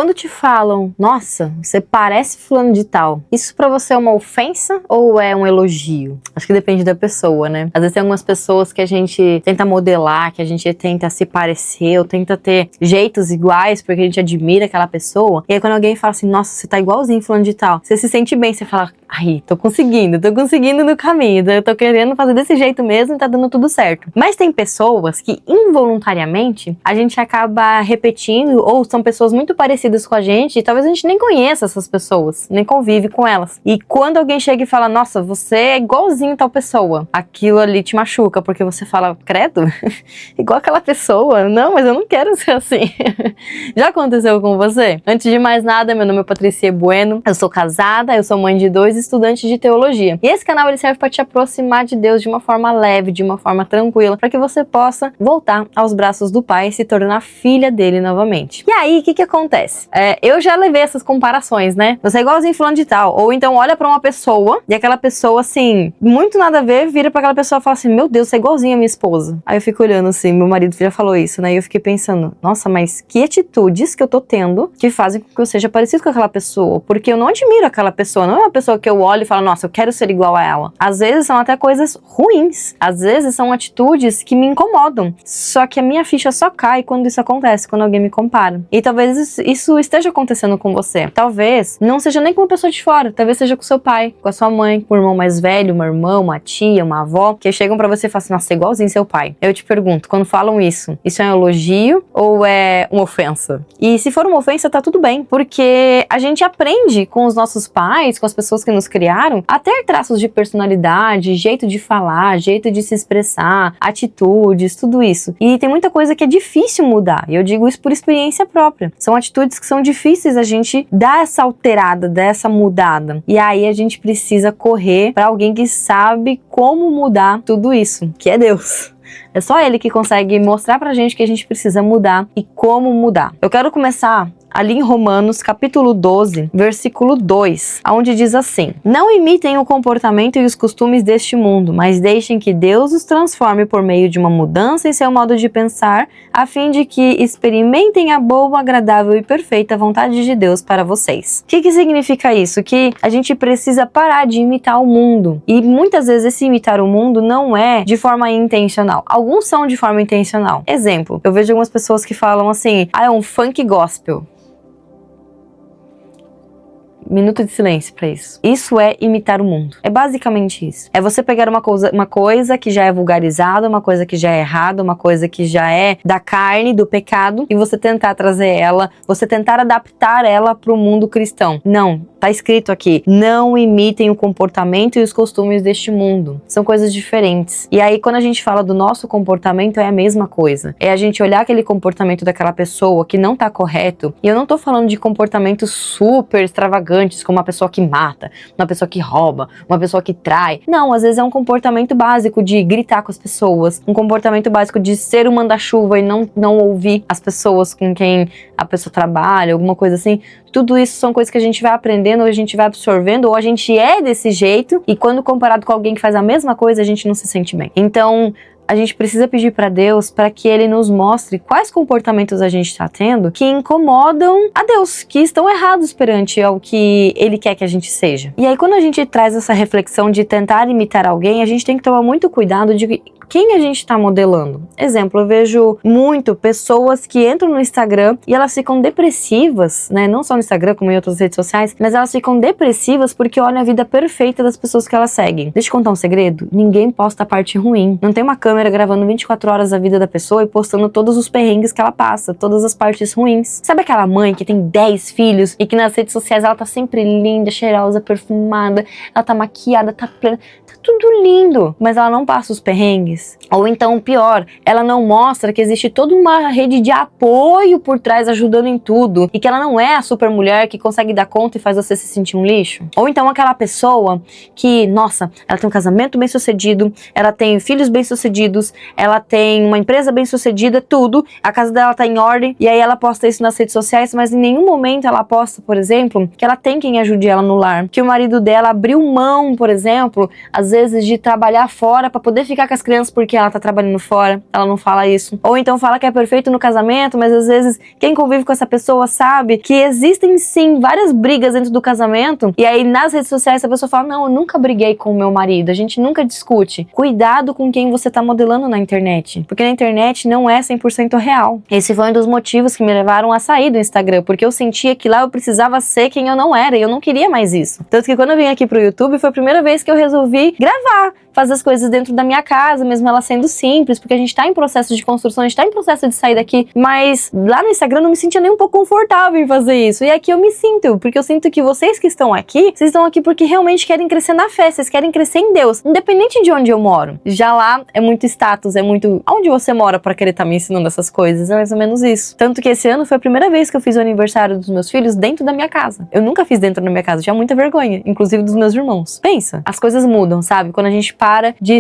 Quando te falam, nossa, você parece fulano de tal, isso pra você é uma ofensa ou é um elogio? Acho que depende da pessoa, né? Às vezes tem algumas pessoas que a gente tenta modelar, que a gente tenta se parecer, ou tenta ter jeitos iguais porque a gente admira aquela pessoa. E aí quando alguém fala assim, nossa, você tá igualzinho fulano de tal, você se sente bem, você fala, ai, tô conseguindo no caminho, eu tô querendo fazer desse jeito mesmo e tá dando tudo certo. Mas tem pessoas que involuntariamente a gente acaba repetindo, ou são pessoas muito parecidas com a gente e talvez a gente nem conheça essas pessoas, nem convive com elas. E quando alguém chega e fala, nossa, você é igualzinho tal pessoa, aquilo ali te machuca, porque você fala, credo, igual aquela pessoa, não, mas eu não quero ser assim. Já aconteceu com você? Antes de mais nada, meu nome é Patrícia Bueno, eu sou casada, eu sou mãe de 2 estudantes de teologia. E esse canal ele serve para te aproximar de Deus de uma forma leve, de uma forma tranquila, para que você possa voltar aos braços do Pai e se tornar filha dele novamente. E aí, o que acontece? Eu já levei essas comparações, né? Você é igualzinho fulano de tal. Ou então olha pra uma pessoa e aquela pessoa, assim, muito nada a ver, vira pra aquela pessoa e fala assim, meu Deus, você é igualzinho a minha esposa. Aí eu fico olhando assim, meu marido já falou isso, né? E eu fiquei pensando, nossa, mas que atitudes que eu tô tendo que fazem com que eu seja parecido com aquela pessoa? Porque eu não admiro aquela pessoa, não é uma pessoa que eu olho e falo, nossa, eu quero ser igual a ela. Às vezes são até coisas ruins. Às vezes são atitudes que me incomodam. Só que a minha ficha só cai quando isso acontece, quando alguém me compara. E talvez isso esteja acontecendo com você. Talvez não seja nem com uma pessoa de fora, talvez seja com seu pai, com a sua mãe, com o irmão mais velho, uma irmã, uma tia, uma avó, que chegam pra você e falam assim, nossa, é igualzinho seu pai. Eu te pergunto, quando falam isso é um elogio ou é uma ofensa? E se for uma ofensa, tá tudo bem, porque a gente aprende com os nossos pais, com as pessoas que nos criaram, a ter traços de personalidade, jeito de falar, jeito de se expressar, atitudes, tudo isso. E tem muita coisa que é difícil mudar, e eu digo isso por experiência própria. São atitudes que são difíceis a gente dar essa alterada, dar essa mudada. E aí a gente precisa correr para alguém que sabe como mudar tudo isso, que é Deus. É só Ele que consegue mostrar pra gente que a gente precisa mudar e como mudar. Eu quero começar ali em Romanos, capítulo 12, versículo 2, onde diz assim, não imitem o comportamento e os costumes deste mundo, mas deixem que Deus os transforme por meio de uma mudança em seu modo de pensar, a fim de que experimentem a boa, agradável e perfeita vontade de Deus para vocês. O que significa isso? Que a gente precisa parar de imitar o mundo. E muitas vezes esse imitar o mundo não é de forma intencional. Alguns são de forma intencional. Exemplo, eu vejo algumas pessoas que falam assim, é um funk gospel. Minuto de silêncio pra isso. Isso é imitar o mundo. É basicamente isso. É você pegar uma coisa que já é vulgarizada, uma coisa que já é errada, uma coisa que já é da carne, do pecado, e você tentar trazer ela, você tentar adaptar ela pro mundo cristão. Não. Tá escrito aqui, não imitem o comportamento e os costumes deste mundo. São coisas diferentes. E aí, quando a gente fala do nosso comportamento, é a mesma coisa. É a gente olhar aquele comportamento daquela pessoa que não tá correto. E eu não tô falando de comportamentos super extravagantes, como uma pessoa que mata, uma pessoa que rouba, uma pessoa que trai. Não, às vezes é um comportamento básico de gritar com as pessoas, um comportamento básico de ser um manda-chuva e não ouvir as pessoas com quem a pessoa trabalha, alguma coisa assim. Tudo isso são coisas que a gente vai aprendendo, ou a gente vai absorvendo, ou a gente é desse jeito, e quando comparado com alguém que faz a mesma coisa, a gente não se sente bem. Então, a gente precisa pedir para Deus para que Ele nos mostre quais comportamentos a gente está tendo que incomodam a Deus, que estão errados perante ao que Ele quer que a gente seja. E aí, quando a gente traz essa reflexão de tentar imitar alguém, a gente tem que tomar muito cuidado de quem a gente está modelando. Exemplo, eu vejo muito pessoas que entram no Instagram e elas ficam depressivas, né? Não só no Instagram, como em outras redes sociais, mas elas ficam depressivas porque olham a vida perfeita das pessoas que elas seguem. Deixa eu contar um segredo? Ninguém posta a parte ruim. Não tem uma câmera gravando 24 horas a vida da pessoa e postando todos os perrengues que ela passa, todas as partes ruins. Sabe aquela mãe que tem 10 filhos e que nas redes sociais ela tá sempre linda, cheirosa, perfumada, ela tá maquiada, tá plena, tá tudo lindo, mas ela não passa os perrengues? Ou então, pior, ela não mostra que existe toda uma rede de apoio por trás ajudando em tudo e que ela não é a super mulher que consegue dar conta e faz você se sentir um lixo. Ou então aquela pessoa que, nossa, ela tem um casamento bem sucedido, ela tem filhos bem sucedidos, ela tem uma empresa bem sucedida, tudo, a casa dela tá em ordem, e aí ela posta isso nas redes sociais, mas em nenhum momento ela posta, por exemplo, que ela tem quem ajude ela no lar, que o marido dela abriu mão, por exemplo, às vezes de trabalhar fora para poder ficar com as crianças criança porque ela tá trabalhando fora, ela não fala isso. Ou então fala que é perfeito no casamento, mas às vezes quem convive com essa pessoa sabe que existem sim várias brigas dentro do casamento, e aí nas redes sociais a pessoa fala, não, eu nunca briguei com o meu marido, a gente nunca discute. Cuidado com quem você tá modelando na internet, porque na internet não é 100% real. Esse foi um dos motivos que me levaram a sair do Instagram, porque eu sentia que lá eu precisava ser quem eu não era, e eu não queria mais isso. Tanto que quando eu vim aqui pro YouTube, foi a primeira vez que eu resolvi gravar, fazer as coisas dentro da minha casa, mesmo ela sendo simples, porque a gente tá em processo de construção, a gente tá em processo de sair daqui, mas lá no Instagram eu não me sentia nem um pouco confortável em fazer isso, e aqui eu me sinto, porque eu sinto que vocês que estão aqui, vocês estão aqui porque realmente querem crescer na fé, vocês querem crescer em Deus, independente de onde eu moro. Já lá é muito status, é muito aonde você mora pra querer estar me ensinando essas coisas, é mais ou menos isso. Tanto que esse ano foi a primeira vez que eu fiz o aniversário dos meus filhos dentro da minha casa. Eu nunca fiz dentro da minha casa, tinha muita vergonha, inclusive dos meus irmãos. Pensa, as coisas mudam, sabe? Quando a gente para de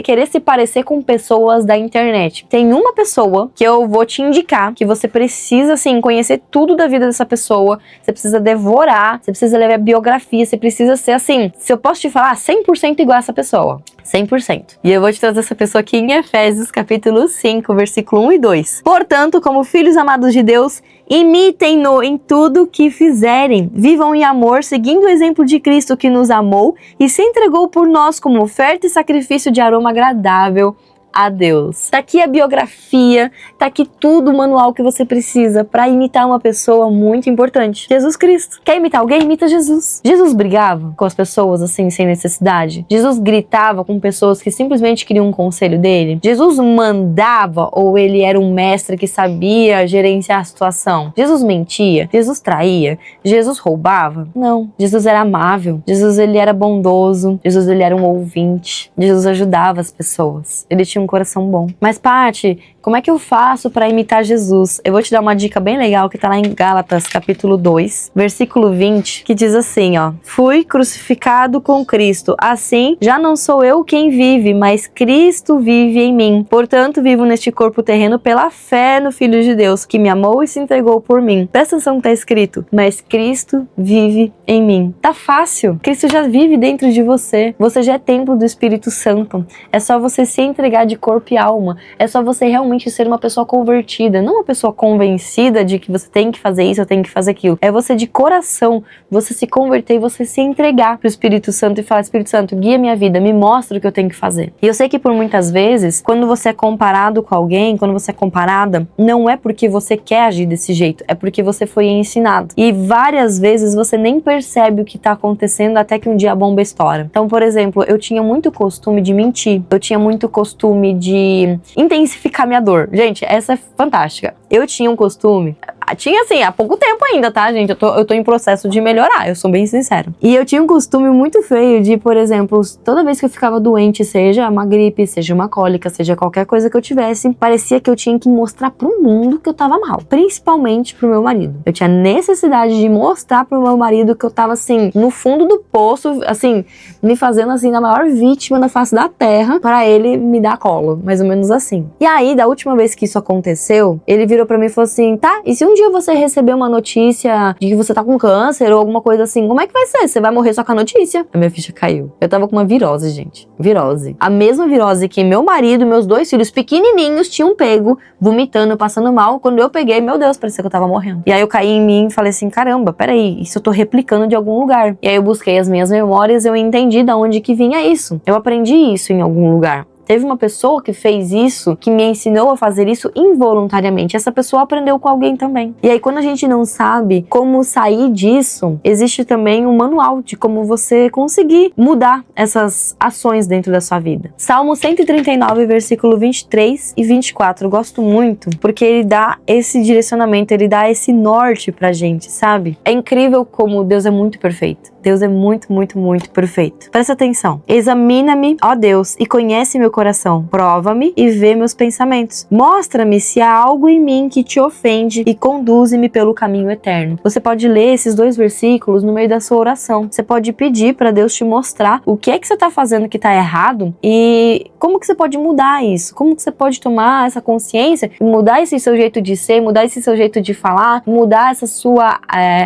querer se parecer com pessoas da internet. Tem uma pessoa que eu vou te indicar que você precisa, assim, conhecer tudo da vida dessa pessoa, você precisa devorar, você precisa ler a biografia, você precisa ser, assim, se eu posso te falar, 100% igual a essa pessoa. 100%. E eu vou te trazer essa pessoa aqui em Efésios capítulo 5, versículo 1 e 2. Portanto, como filhos amados de Deus, imitem-no em tudo que fizerem. Vivam em amor, seguindo o exemplo de Cristo que nos amou e se entregou por nós como oferta e sacrifício de aroma agradável a Deus. Tá aqui a biografia, tá aqui tudo o manual que você precisa para imitar uma pessoa muito importante, Jesus Cristo. Quer imitar alguém? Imita Jesus. Jesus brigava com as pessoas assim, sem necessidade. Jesus gritava com pessoas que simplesmente queriam um conselho dele. Jesus mandava, ou ele era um mestre que sabia gerenciar a situação. Jesus mentia? Jesus traía? Jesus roubava? Não. Jesus era amável. Jesus, ele era bondoso. Jesus, ele era um ouvinte. Jesus ajudava as pessoas. Ele tinha um coração bom. Mas, Paty, como é que eu faço para imitar Jesus? Eu vou te dar uma dica bem legal que tá lá em Gálatas, capítulo 2, versículo 20, que diz assim, ó: fui crucificado com Cristo, assim já não sou eu quem vive, mas Cristo vive em mim. Portanto, vivo neste corpo terreno pela fé no Filho de Deus, que me amou e se entregou por mim. Presta atenção que tá escrito, mas Cristo vive em mim. Tá fácil. Cristo já vive dentro de você. Você já é templo do Espírito Santo. É só você se entregar de corpo e alma. É só você realmente ser uma pessoa convertida, não uma pessoa convencida de que você tem que fazer isso ou tem que fazer aquilo. É você de coração, você se converter e você se entregar pro Espírito Santo e falar: Espírito Santo, guia minha vida, me mostra o que eu tenho que fazer. E eu sei que por muitas vezes, quando você é comparado com alguém, quando você é comparada, não é porque você quer agir desse jeito, é porque você foi ensinado. E várias vezes você nem percebe o que tá acontecendo até que um dia a bomba estoura. Então, por exemplo, eu tinha muito costume de mentir, eu tinha muito costume de intensificar minha dor. Gente, essa é fantástica. Eu tinha um costume, tinha assim, há pouco tempo ainda, tá, gente? Eu tô em processo de melhorar, eu sou bem sincera. E eu tinha um costume muito feio de, por exemplo, toda vez que eu ficava doente, seja uma gripe, seja uma cólica, seja qualquer coisa que eu tivesse, parecia que eu tinha que mostrar pro mundo que eu tava mal. Principalmente pro meu marido. Eu tinha necessidade de mostrar pro meu marido que eu tava, assim, no fundo do poço, assim, me fazendo, assim, a maior vítima da face da terra, pra ele me dar colo. Mais ou menos assim. E aí, da última vez que isso aconteceu, ele virou pra mim e falou assim: tá, e se um dia você receber uma notícia de que você tá com câncer ou alguma coisa assim, como é que vai ser? Você vai morrer só com a notícia? A minha ficha caiu. Eu tava com uma virose, gente. Virose. A mesma virose que meu marido e meus 2 filhos pequenininhos tinham pego, vomitando, passando mal. Quando eu peguei, meu Deus, parecia que eu tava morrendo. E aí eu caí em mim e falei assim: caramba, peraí, isso eu tô replicando de algum lugar. E aí eu busquei as minhas memórias e eu entendi de onde que vinha isso. Eu aprendi isso em algum lugar. Teve uma pessoa que fez isso, que me ensinou a fazer isso involuntariamente. Essa pessoa aprendeu com alguém também. E aí, quando a gente não sabe como sair disso, existe também um manual de como você conseguir mudar essas ações dentro da sua vida. Salmo 139, versículo 23 e 24. Eu gosto muito, porque ele dá esse direcionamento, ele dá esse norte pra gente, sabe? É incrível como Deus é muito perfeito. Deus é muito, muito, muito perfeito. Presta atenção. Examina-me, ó Deus, e conhece meu coração. Prova-me e vê meus pensamentos. Mostra-me se há algo em mim que te ofende e conduze-me pelo caminho eterno. Você pode ler esses 2 versículos no meio da sua oração. Você pode pedir para Deus te mostrar o que é que você está fazendo que está errado e como que você pode mudar isso. Como que você pode tomar essa consciência e mudar esse seu jeito de ser, mudar esse seu jeito de falar, mudar essa sua,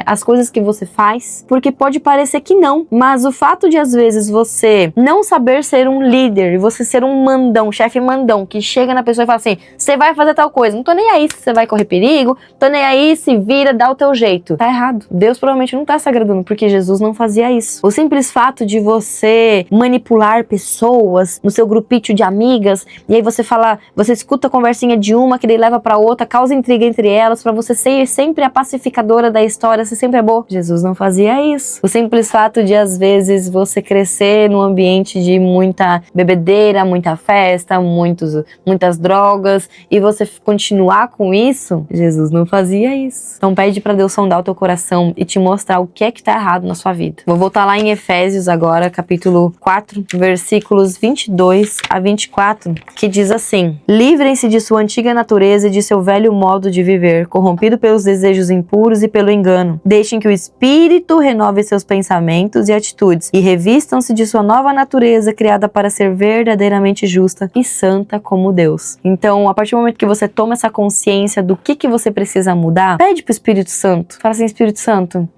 as coisas que você faz. Porque pode parecer parecer que não, mas o fato de às vezes você não saber ser um líder, você ser um mandão, chefe mandão, que chega na pessoa e fala assim, você vai fazer tal coisa, não tô nem aí se você vai correr perigo, tô nem aí, se vira, dá o teu jeito. Tá errado. Deus provavelmente não tá se agradando, porque Jesus não fazia isso. O simples fato de você manipular pessoas no seu grupinho de amigas, e aí você fala, você escuta a conversinha de uma, que daí leva pra outra, causa intriga entre elas, pra você ser sempre a pacificadora da história, você sempre é boa. Jesus não fazia isso. O simples fato de, às vezes, você crescer num ambiente de muita bebedeira, muita festa, muitas drogas, e você continuar com isso, Jesus não fazia isso. Então pede pra Deus sondar o teu coração e te mostrar o que é que tá errado na sua vida. Vou voltar lá em Efésios agora, capítulo 4, versículos 22 a 24, que diz assim: livrem-se de sua antiga natureza e de seu velho modo de viver, corrompido pelos desejos impuros e pelo engano. Deixem que o Espírito renove seus pensamentos e atitudes e revistam-se de sua nova natureza, criada para ser verdadeiramente justa e santa como Deus. Então, a partir do momento que você toma essa consciência do que você precisa mudar, pede pro Espírito Santo. Fala assim, Espírito Santo,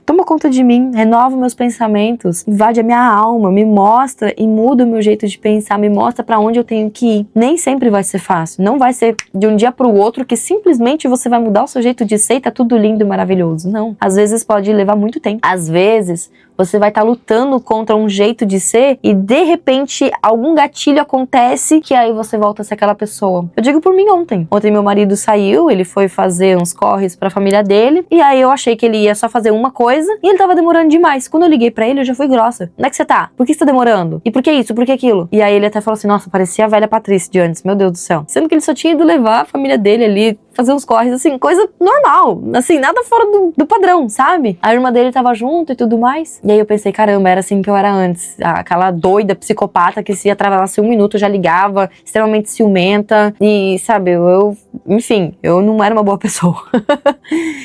toma conta de mim, renova meus pensamentos, invade a minha alma, me mostra e muda o meu jeito de pensar, me mostra pra onde eu tenho que ir. Nem sempre vai ser fácil, não vai ser de um dia pro outro que simplesmente você vai mudar o seu jeito de ser e tá tudo lindo e maravilhoso. Não, às vezes pode levar muito tempo. Às vezes você vai estar lutando contra um jeito de ser e de repente algum gatilho acontece que aí você volta a ser aquela pessoa. Eu digo por mim ontem. Ontem meu marido saiu, ele foi fazer uns corres pra família dele e aí eu achei que ele ia só fazer uma coisa e ele tava demorando demais. Quando eu liguei pra ele, eu já fui grossa. Onde é que você tá? Por que você tá demorando? E por que isso? Por que aquilo? E aí ele até falou assim, nossa, parecia a velha Patrícia de antes, meu Deus do céu. Sendo que ele só tinha ido levar a família dele ali, fazer uns corres, assim, coisa normal, assim, nada fora do padrão, sabe? A irmã dele tava junto e tudo mais. E aí eu pensei, caramba, era assim que eu era antes. Aquela doida psicopata que se atravasse um minuto já ligava, extremamente ciumenta. E, sabe, enfim, eu não era uma boa pessoa.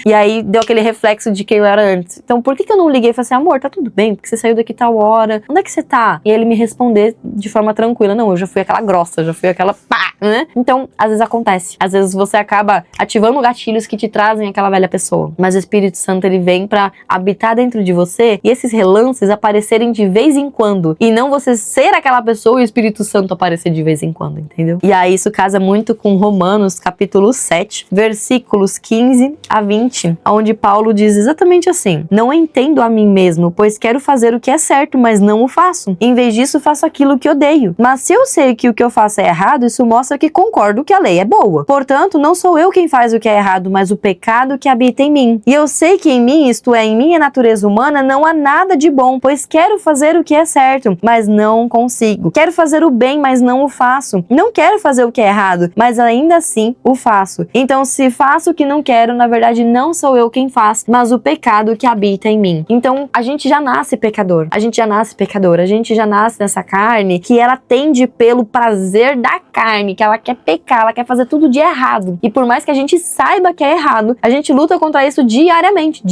E aí deu aquele reflexo de quem eu era antes. Então, por que eu não liguei e falei assim, amor, tá tudo bem, porque você saiu daqui tal hora, onde é que você tá? E ele me responder de forma tranquila, não, eu já fui aquela grossa, já fui aquela pá, né? Então, às vezes acontece. Às vezes você acaba ativando gatilhos que te trazem aquela velha pessoa. Mas o Espírito Santo, ele vem pra habitar dentro de você e esses relances aparecerem de vez em quando. E não você ser aquela pessoa e o Espírito Santo aparecer de vez em quando, entendeu? E aí isso casa muito com Romanos, capítulo 7, versículos 15 a 20, onde Paulo diz exatamente assim: não entendo a mim mesmo, pois quero fazer o que é certo, mas não o faço. Em vez disso, faço aquilo que odeio. Mas se eu sei que o que eu faço é errado, isso mostra que concordo que a lei é boa. Portanto, não sou eu quem faz o que é errado, mas o pecado que habita em mim. E eu sei que em mim, isto é, em minha natureza humana, não há nada de bom, pois quero fazer o que é certo, mas não consigo. Quero fazer o bem, mas não o faço. Não quero fazer o que é errado, mas ainda assim o faço. Então, se faço o que não quero, na verdade não sou eu quem faz, mas o pecado que habita em mim. Então, a gente já nasce pecador. A gente já nasce pecador. A gente já nasce nessa carne que ela tende pelo prazer da carne, que ela quer pecar, ela quer fazer tudo de errado. E por mais que a gente saiba que é errado, a gente luta contra isso diariamente.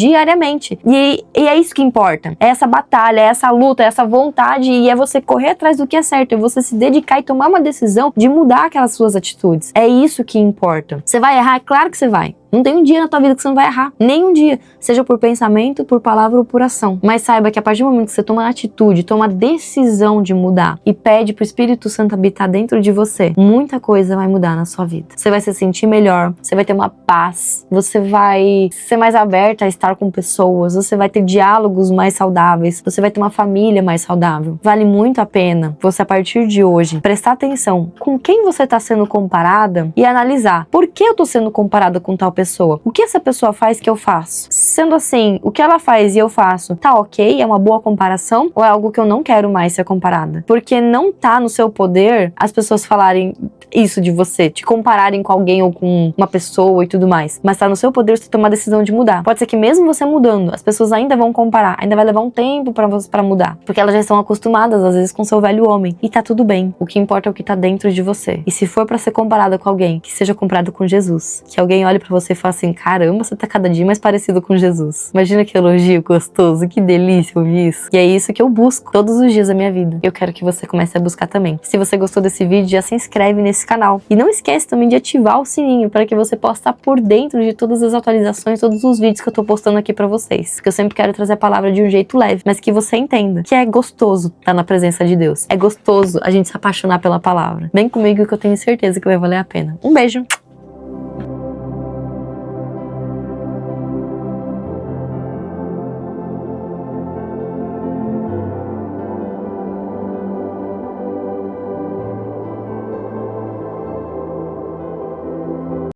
E é isso que importa. É essa batalha, é essa luta, é essa vontade, e é você correr atrás do que é certo, é você se dedicar e tomar uma decisão de mudar aquelas suas atitudes. É isso que importa. Você vai errar? É claro que você vai. Não tem um dia na tua vida que você não vai errar. Nem um dia. Seja por pensamento, por palavra ou por ação. Mas saiba que a partir do momento que você toma a atitude, toma a decisão de mudar e pede pro Espírito Santo habitar dentro de você, muita coisa vai mudar na sua vida. Você vai se sentir melhor, você vai ter uma paz, você vai ser mais aberta a estar com pessoas, você vai ter diálogos mais saudáveis, você vai ter uma família mais saudável. Vale muito a pena você, a partir de hoje, prestar atenção com quem você está sendo comparada e analisar por que eu tô sendo comparada com tal pessoa. O que essa pessoa faz que eu faço? Sendo assim, o que ela faz e eu faço, tá ok? É uma boa comparação? Ou é algo que eu não quero mais ser comparada? Porque não tá no seu poder as pessoas falarem isso de você, te compararem com alguém ou com uma pessoa e tudo mais. Mas tá no seu poder você tomar a decisão de mudar. Pode ser que mesmo você mudando, as pessoas ainda vão comparar, ainda vai levar um tempo pra mudar. Porque elas já estão acostumadas, às vezes, com seu velho homem. E tá tudo bem. O que importa é o que tá dentro de você. E se for pra ser comparada com alguém, que seja comparado com Jesus. Que alguém olhe pra você e fale assim, caramba, você tá cada dia mais parecido com Jesus. Jesus. Imagina que elogio gostoso, que delícia ouvir isso. E é isso que eu busco todos os dias da minha vida. Eu quero que você comece a buscar também. Se você gostou desse vídeo, já se inscreve nesse canal. E não esquece também de ativar o sininho para que você possa estar por dentro de todas as atualizações, todos os vídeos que eu tô postando aqui pra vocês. Porque eu sempre quero trazer a palavra de um jeito leve, mas que você entenda que é gostoso estar na presença de Deus. É gostoso a gente se apaixonar pela palavra. Vem comigo que eu tenho certeza que vai valer a pena. Um beijo!